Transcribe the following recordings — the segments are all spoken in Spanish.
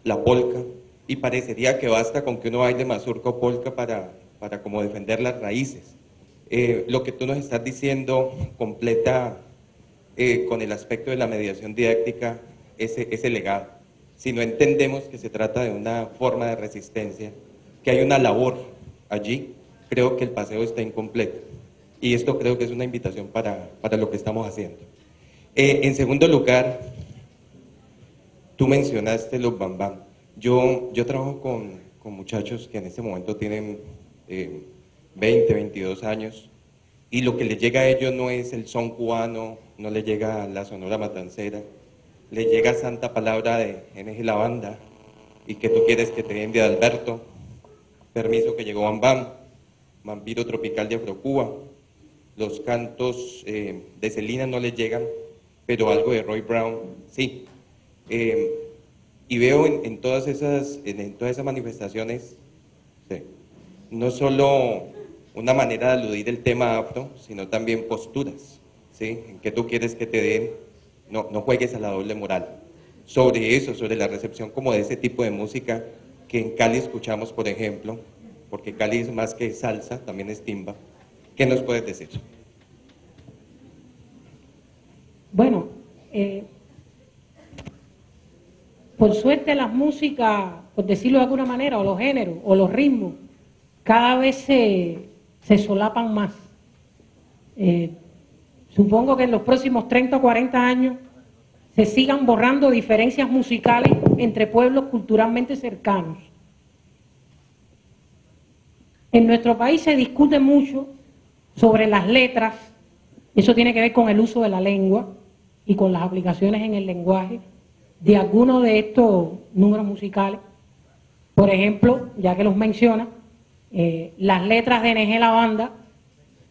la polka, y parecería que basta con que uno baile mazurca o polka para como defender las raíces. Lo que tú nos estás diciendo completa con el aspecto de la mediación didáctica ese legado. Si no entendemos que se trata de una forma de resistencia, que hay una labor allí, creo que el paseo está incompleto. Y esto creo que es una invitación para lo que estamos haciendo. En segundo lugar, tú mencionaste los bambam. Yo trabajo con muchachos que en este momento tienen 20, 22 años, y lo que les llega a ellos no es el son cubano, no les llega la sonora matancera, les llega santa palabra de NG La Banda, y que tú quieres que te den de Alberto, permiso que llegó Bam Bam, Vampiro Tropical de Afrocuba, los cantos de Celina no les llegan, pero algo de Roy Brown sí. Y veo en todas esas manifestaciones, sí, no solo una manera de aludir el tema afro, sino también posturas, ¿sí? En que tú quieres que te den, no juegues a la doble moral. Sobre eso, sobre la recepción como de ese tipo de música que en Cali escuchamos, por ejemplo, porque Cali es más que salsa, también es timba. ¿Qué nos puedes decir? Bueno, por suerte las músicas, por decirlo de alguna manera, o los géneros, o los ritmos, cada vez se solapan más. Supongo que en los próximos 30 o 40 años se sigan borrando diferencias musicales entre pueblos culturalmente cercanos. En nuestro país se discute mucho sobre las letras, eso tiene que ver con el uso de la lengua y con las aplicaciones en el lenguaje de algunos de estos números musicales. Por ejemplo, ya que los menciona, las letras de NG La Banda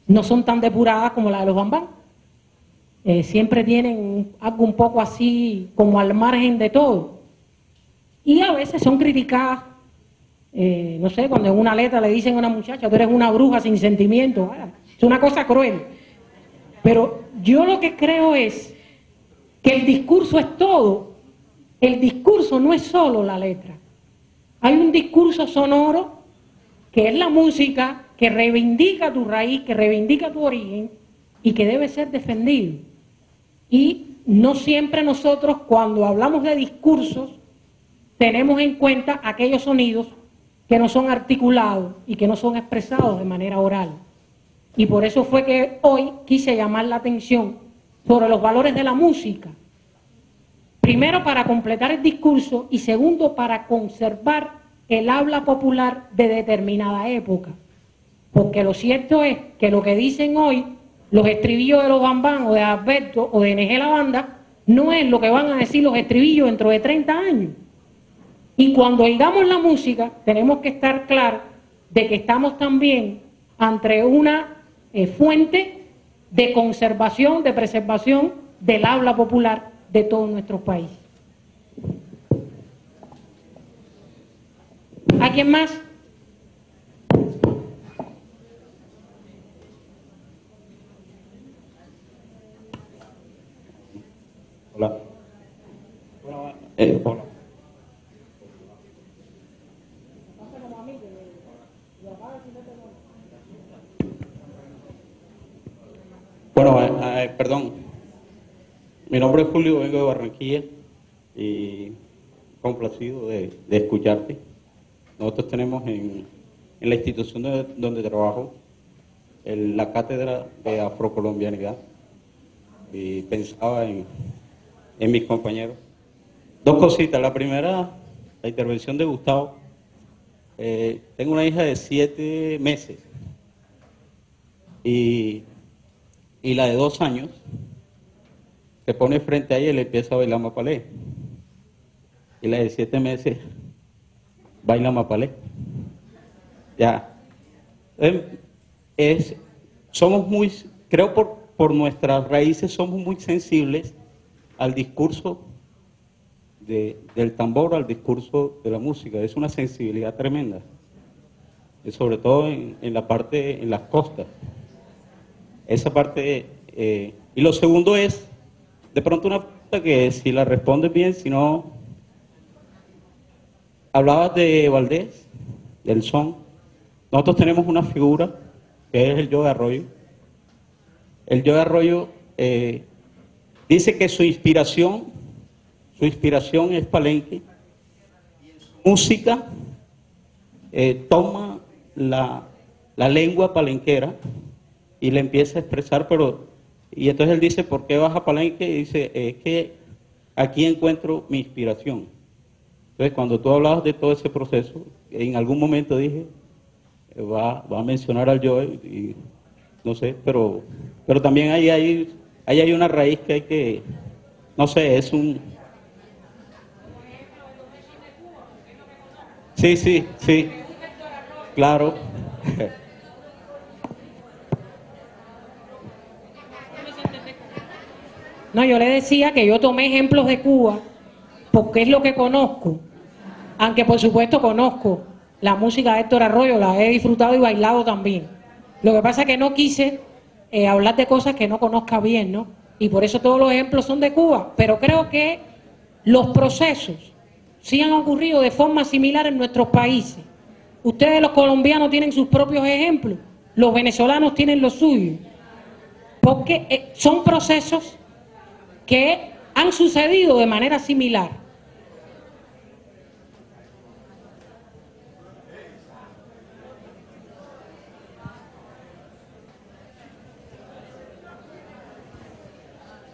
no son tan depuradas como las de los Bambam. Siempre tienen algo un poco así como al margen de todo. Y a veces son criticadas, no sé, cuando en una letra le dicen a una muchacha, tú eres una bruja sin sentimiento. Es una cosa cruel. Pero yo lo que creo es que el discurso es todo. El discurso no es solo la letra. Hay un discurso sonoro que es la música, que reivindica tu raíz, que reivindica tu origen y que debe ser defendido. Y no siempre nosotros, cuando hablamos de discursos, tenemos en cuenta aquellos sonidos que no son articulados y que no son expresados de manera oral. Y por eso fue que hoy quise llamar la atención sobre los valores de la música. Primero, para completar el discurso, y segundo, para conservar el habla popular de determinada época. Porque lo cierto es que lo que dicen hoy los estribillos de los Bambam o de Alberto o de NG La Banda no es lo que van a decir los estribillos dentro de 30 años. Y cuando oigamos la música tenemos que estar claros de que estamos también ante una fuente de conservación, de preservación del habla popular de todo nuestro país. ¿Alguien más? Hola. Hola. Bueno, perdón. Mi nombre es Julio, vengo de Barranquilla y complacido de escucharte. Nosotros tenemos en la institución donde trabajo la cátedra de afrocolombianidad y pensaba en mis compañeros. Dos cositas. La primera, la intervención de Gustavo. Tengo una hija de 7 meses y la de 2 años se pone frente a ella y le empieza a bailar mapalé. Y la de 7 meses baila mapalé. Ya. Somos muy, creo por nuestras raíces somos muy sensibles al discurso del tambor, al discurso de la música. Es una sensibilidad tremenda, y sobre todo en las costas. Esa parte, y lo segundo es, de pronto una pregunta que si la respondes bien, si no, Hablabas de Valdés, del son. Nosotros tenemos una figura que es el Joe Arroyo. El Joe Arroyo dice que su inspiración es Palenque. Música toma la lengua palenquera y le empieza a expresar, y entonces él dice, ¿por qué vas a Palenque? Y dice, es que aquí encuentro mi inspiración. Entonces, cuando tú hablabas de todo ese proceso, en algún momento dije, va a mencionar al Joe, y no sé, pero también ahí hay una raíz que hay que, no sé, es un... Sí, claro. No, yo le decía que yo tomé ejemplos de Cuba porque es lo que conozco, aunque por supuesto conozco la música de Héctor Arroyo, la he disfrutado y bailado también. Lo que pasa es que no quise hablar de cosas que no conozca bien, ¿no? Y por eso todos los ejemplos son de Cuba, pero creo que los procesos sí han ocurrido de forma similar en nuestros países. Ustedes los colombianos tienen sus propios ejemplos, los venezolanos tienen los suyos, porque son procesos que han sucedido de manera similar.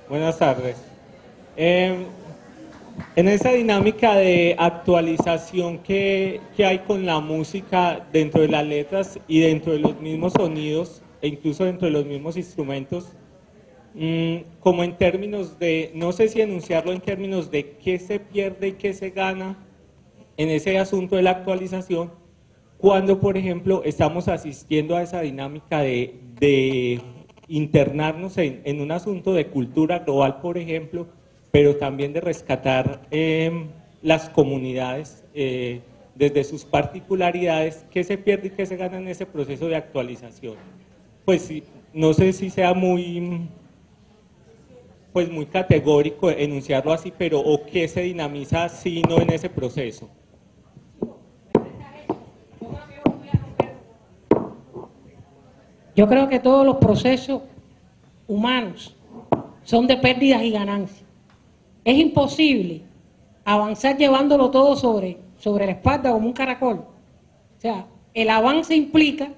Buenas tardes. En esa dinámica de actualización que hay con la música dentro de las letras y dentro de los mismos sonidos e incluso dentro de los mismos instrumentos, como en términos de, no sé si enunciarlo en términos de qué se pierde y qué se gana en ese asunto de la actualización, cuando por ejemplo estamos asistiendo a esa dinámica de internarnos en un asunto de cultura global, por ejemplo, pero también de rescatar las comunidades desde sus particularidades, qué se pierde y qué se gana en ese proceso de actualización. Pues sí, no sé si sea muy categórico enunciarlo así, pero o qué se dinamiza si no en ese proceso. Yo creo que todos los procesos humanos son de pérdidas y ganancias. Es imposible avanzar llevándolo todo sobre la espalda como un caracol. O sea, el avance implica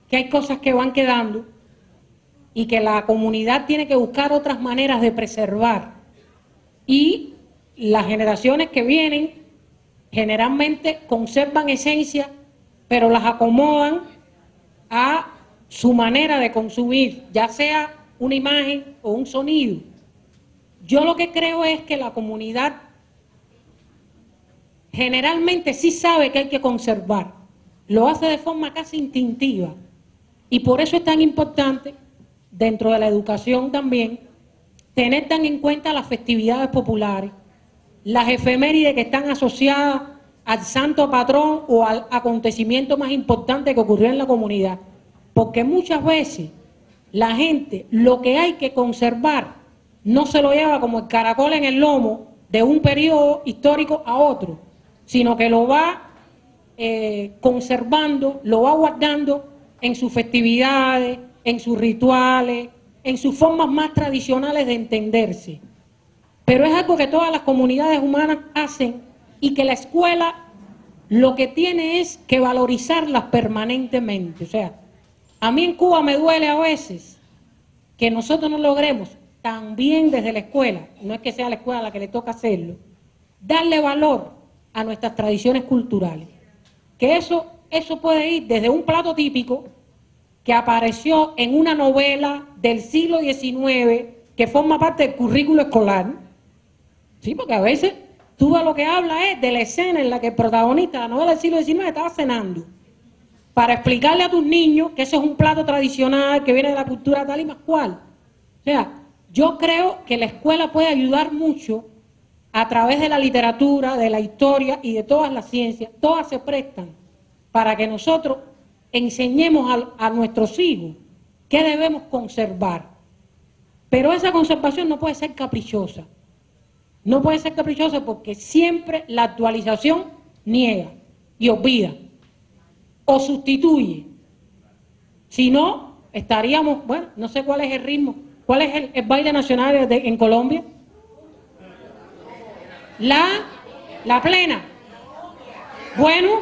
que hay cosas que van quedando y que la comunidad tiene que buscar otras maneras de preservar. Y las generaciones que vienen generalmente conservan esencia, pero las acomodan a su manera de consumir, ya sea una imagen o un sonido. Yo lo que creo es que la comunidad generalmente sí sabe que hay que conservar, lo hace de forma casi instintiva, y por eso es tan importante, dentro de la educación también, tener tan en cuenta las festividades populares, las efemérides que están asociadas al santo patrón o al acontecimiento más importante que ocurrió en la comunidad. Porque muchas veces la gente lo que hay que conservar no se lo lleva como el caracol en el lomo de un periodo histórico a otro, sino que lo va conservando, lo va guardando en sus festividades, en sus rituales, en sus formas más tradicionales de entenderse. Pero es algo que todas las comunidades humanas hacen y que la escuela lo que tiene es que valorizarlas permanentemente. O sea, a mí en Cuba me duele a veces que nosotros no logremos, también desde la escuela, no es que sea la escuela la que le toca hacerlo, darle valor a nuestras tradiciones culturales. Que eso puede ir desde un plato típico que apareció en una novela del siglo XIX que forma parte del currículo escolar. Sí, porque a veces tú lo que hablas es de la escena en la que el protagonista de la novela del siglo XIX estaba cenando, para explicarle a tus niños que ese es un plato tradicional que viene de la cultura tal y más cual. O sea, yo creo que la escuela puede ayudar mucho a través de la literatura, de la historia y de todas las ciencias. Todas se prestan para que nosotros enseñemos a nuestros hijos qué debemos conservar. Pero esa conservación no puede ser caprichosa. No puede ser caprichosa porque siempre la actualización niega y olvida o sustituye. Si no, estaríamos, bueno, no sé cuál es el ritmo, cuál es el baile nacional en Colombia. La plena. Bueno,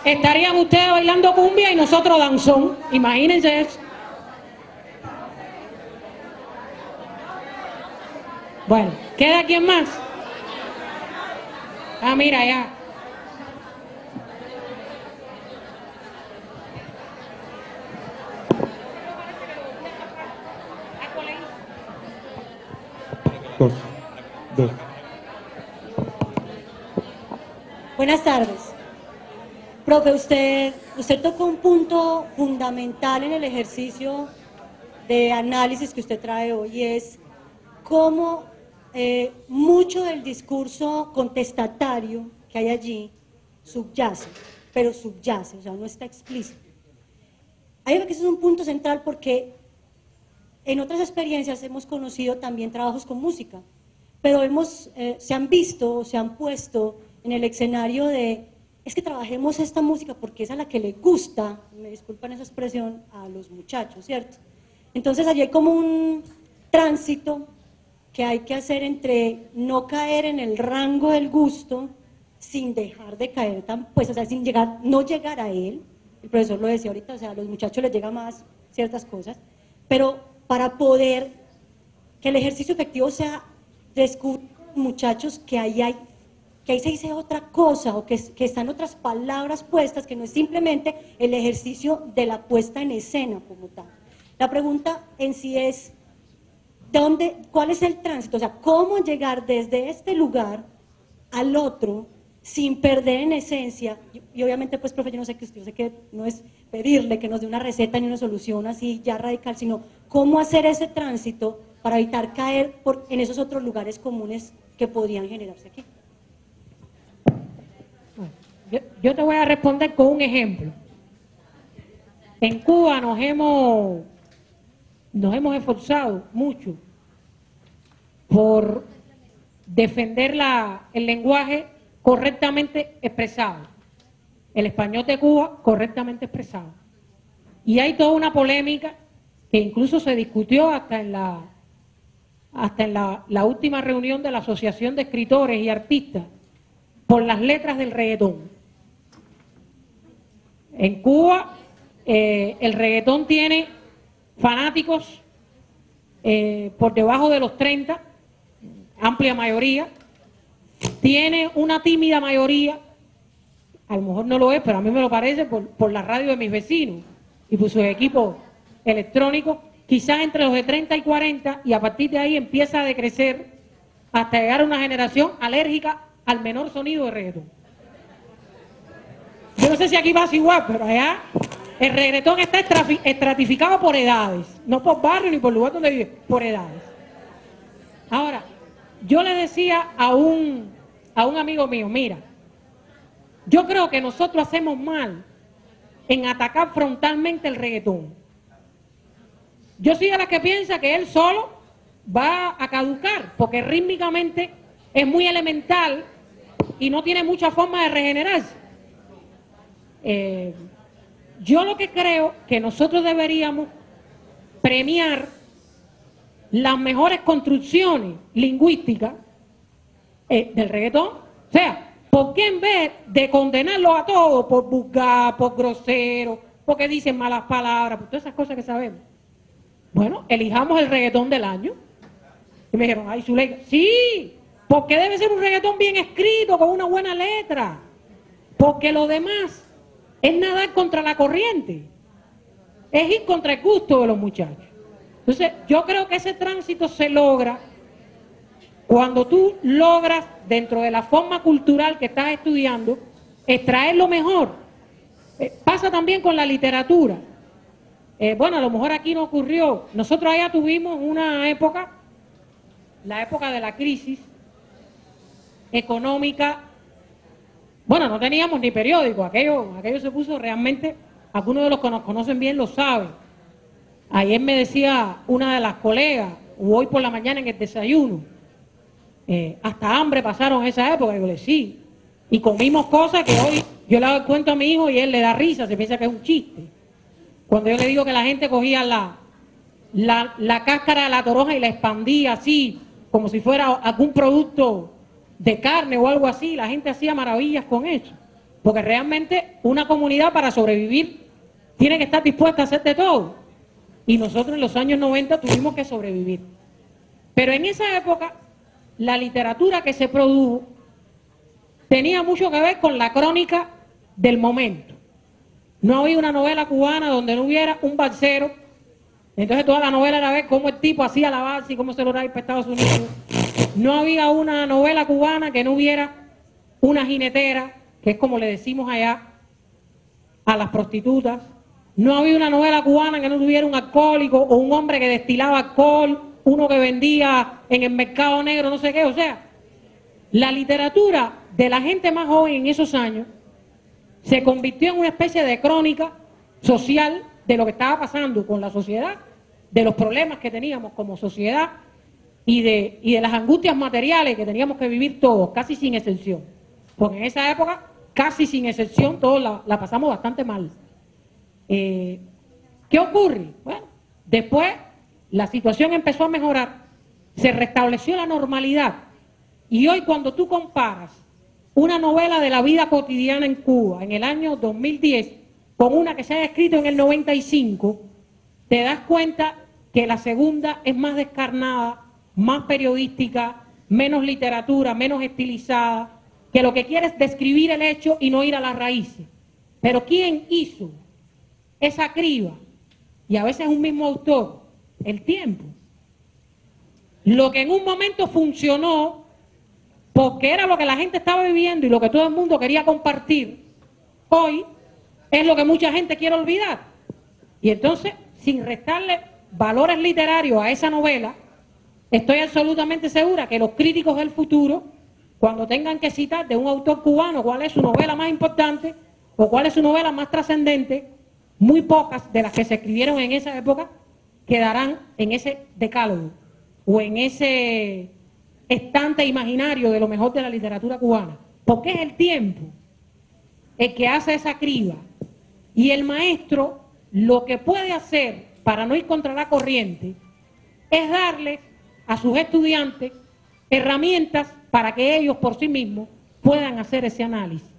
estarían ustedes bailando cumbia y nosotros danzón. Imagínense eso. Bueno, ¿queda quién más? Ah, mira, ya. Dos. Buenas tardes. Profe, usted tocó un punto fundamental en el ejercicio de análisis que usted trae hoy, y es cómo mucho del discurso contestatario que hay allí subyace, o sea, no está explícito. Hay que ese es un punto central porque en otras experiencias hemos conocido también trabajos con música, pero se han visto, se han puesto en el escenario de, es que trabajemos esta música porque es a la que le gusta, me disculpan esa expresión, a los muchachos, ¿cierto? Entonces allí hay como un tránsito que hay que hacer entre no caer en el rango del gusto sin dejar de caer pues, o sea, no llegar a él. El profesor lo decía ahorita, o sea, a los muchachos les llega más ciertas cosas, pero para poder que el ejercicio efectivo sea descubrir muchachos que ahí se dice otra cosa, o que están otras palabras puestas, que no es simplemente el ejercicio de la puesta en escena como tal. La pregunta en sí es, ¿cuál es el tránsito? O sea, ¿cómo llegar desde este lugar al otro sin perder en esencia? Y obviamente, pues, profe, yo sé que no es pedirle que nos dé una receta ni una solución así ya radical, sino cómo hacer ese tránsito para evitar caer en esos otros lugares comunes que podrían generarse aquí. Yo te voy a responder con un ejemplo. En Cuba nos hemos esforzado mucho por defender el lenguaje correctamente expresado, el español de Cuba correctamente expresado. Y hay toda una polémica que incluso se discutió hasta en la última reunión de la Asociación de Escritores y Artistas por las letras del reggaetón. En Cuba el reggaetón tiene fanáticos por debajo de los 30, amplia mayoría, tiene una tímida mayoría, a lo mejor no lo es, pero a mí me lo parece por la radio de mis vecinos y por sus equipos electrónicos, quizás entre los de 30 y 40, y a partir de ahí empieza a decrecer hasta llegar a una generación alérgica al menor sonido de reggaetón. Yo no sé si aquí pasa igual, pero allá el reggaetón está estratificado por edades, no por barrio ni por lugar donde vive, por edades. Ahora, yo le decía a un amigo mío, mira, yo creo que nosotros hacemos mal en atacar frontalmente el reggaetón. Yo soy de la que piensa que él solo va a caducar, porque rítmicamente es muy elemental y no tiene mucha forma de regenerarse. Yo lo que creo que nosotros deberíamos premiar las mejores construcciones lingüísticas del reggaetón. O sea, ¿por qué en vez de condenarlos a todos por vulgar, por grosero, porque dicen malas palabras, por todas esas cosas que sabemos? Bueno, elijamos el reggaetón del año. Y me dijeron, ay, Zuleika, sí, porque debe ser un reggaetón bien escrito, con una buena letra. Porque lo demás es nadar contra la corriente, es ir contra el gusto de los muchachos. Entonces, yo creo que ese tránsito se logra cuando tú logras, dentro de la forma cultural que estás estudiando, extraer lo mejor. Pasa también con la literatura. Bueno, a lo mejor aquí no ocurrió. Nosotros allá tuvimos una época, la época de la crisis económica. Bueno, no teníamos ni periódico, aquello se puso realmente, algunos de los que nos conocen bien lo saben. Ayer me decía una de las colegas, o hoy por la mañana en el desayuno, hasta hambre pasaron esa época. Y yo le decía, sí, Y comimos cosas que hoy yo le cuento a mi hijo y él le da risa, se piensa que es un chiste. Cuando yo le digo que la gente cogía la cáscara de la toronja y la expandía así, como si fuera algún producto de carne o algo así, la gente hacía maravillas con eso. Porque realmente una comunidad para sobrevivir tiene que estar dispuesta a hacer de todo. Y nosotros en los años 90 tuvimos que sobrevivir. Pero en esa época, la literatura que se produjo tenía mucho que ver con la crónica del momento. No había una novela cubana donde no hubiera un balsero. Entonces toda la novela era ver cómo el tipo hacía la balsa y cómo se lo traía para Estados Unidos. No había una novela cubana que no hubiera una jinetera, que es como le decimos allá a las prostitutas. No había una novela cubana que no tuviera un alcohólico o un hombre que destilaba alcohol, uno que vendía en el mercado negro, no sé qué. O sea, la literatura de la gente más joven en esos años se convirtió en una especie de crónica social de lo que estaba pasando con la sociedad, de los problemas que teníamos como sociedad y de las angustias materiales que teníamos que vivir todos, casi sin excepción. Porque en esa época, casi sin excepción, todos la pasamos bastante mal. ¿Qué ocurre? Bueno, después la situación empezó a mejorar, se restableció la normalidad y hoy cuando tú comparas una novela de la vida cotidiana en Cuba en el año 2010 con una que se haya escrito en el 95, te das cuenta que la segunda es más descarnada, más periodística, menos literatura, menos estilizada, que lo que quiere es describir el hecho y no ir a las raíces. Pero ¿quién hizo esa criba? Y a veces un mismo autor, el tiempo. Lo que en un momento funcionó porque era lo que la gente estaba viviendo y lo que todo el mundo quería compartir, hoy es lo que mucha gente quiere olvidar. Y entonces, sin restarle valores literarios a esa novela, estoy absolutamente segura que los críticos del futuro, cuando tengan que citar de un autor cubano cuál es su novela más importante o cuál es su novela más trascendente, muy pocas de las que se escribieron en esa época quedarán en ese decálogo o en ese estante imaginario de lo mejor de la literatura cubana, porque es el tiempo el que hace esa criba y el maestro lo que puede hacer para no ir contra la corriente es darle a sus estudiantes herramientas para que ellos por sí mismos puedan hacer ese análisis.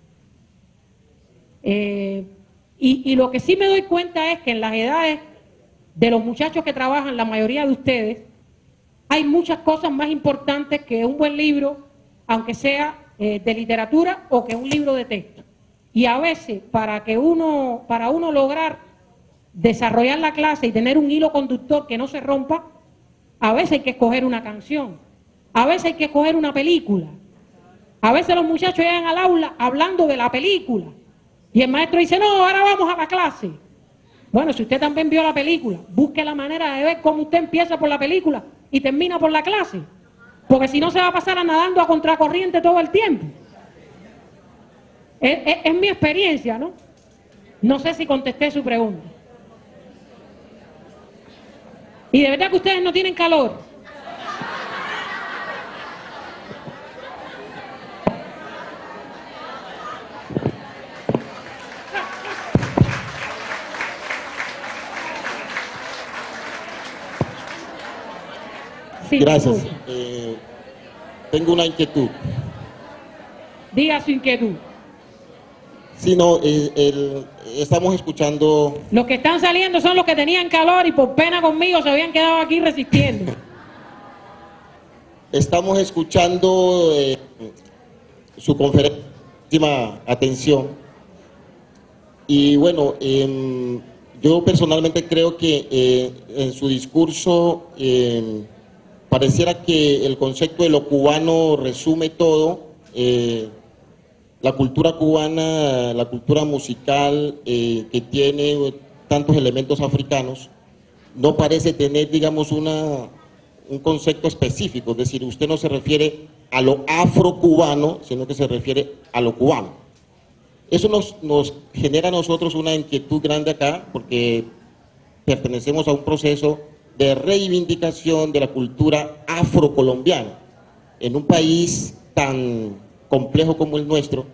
Y lo que sí me doy cuenta es que en las edades de los muchachos que trabajan, la mayoría de ustedes, hay muchas cosas más importantes que un buen libro, aunque sea de literatura o que un libro de texto. Y a veces, para uno lograr desarrollar la clase y tener un hilo conductor que no se rompa, a veces hay que escoger una canción, a veces hay que escoger una película. A veces los muchachos llegan al aula hablando de la película y el maestro dice, no, ahora vamos a la clase. Bueno, si usted también vio la película, busque la manera de ver cómo usted empieza por la película y termina por la clase, porque si no se va a pasar nadando a contracorriente todo el tiempo. Es mi experiencia, ¿no? No sé si contesté su pregunta. Y de verdad que ustedes no tienen calor. Sí, gracias. Tengo una inquietud. Diga su inquietud. Sí, no, estamos escuchando... Los que están saliendo son los que tenían calor y por pena conmigo se habían quedado aquí resistiendo. Estamos escuchando su conferencia, última atención. Y bueno, yo personalmente creo que en su discurso pareciera que el concepto de lo cubano resume todo. La cultura cubana, la cultura musical que tiene tantos elementos africanos, no parece tener, digamos, un concepto específico. Es decir, usted no se refiere a lo afrocubano, sino que se refiere a lo cubano. Eso nos genera a nosotros una inquietud grande acá, porque pertenecemos a un proceso de reivindicación de la cultura afrocolombiana. En un país tan complejo como el nuestro,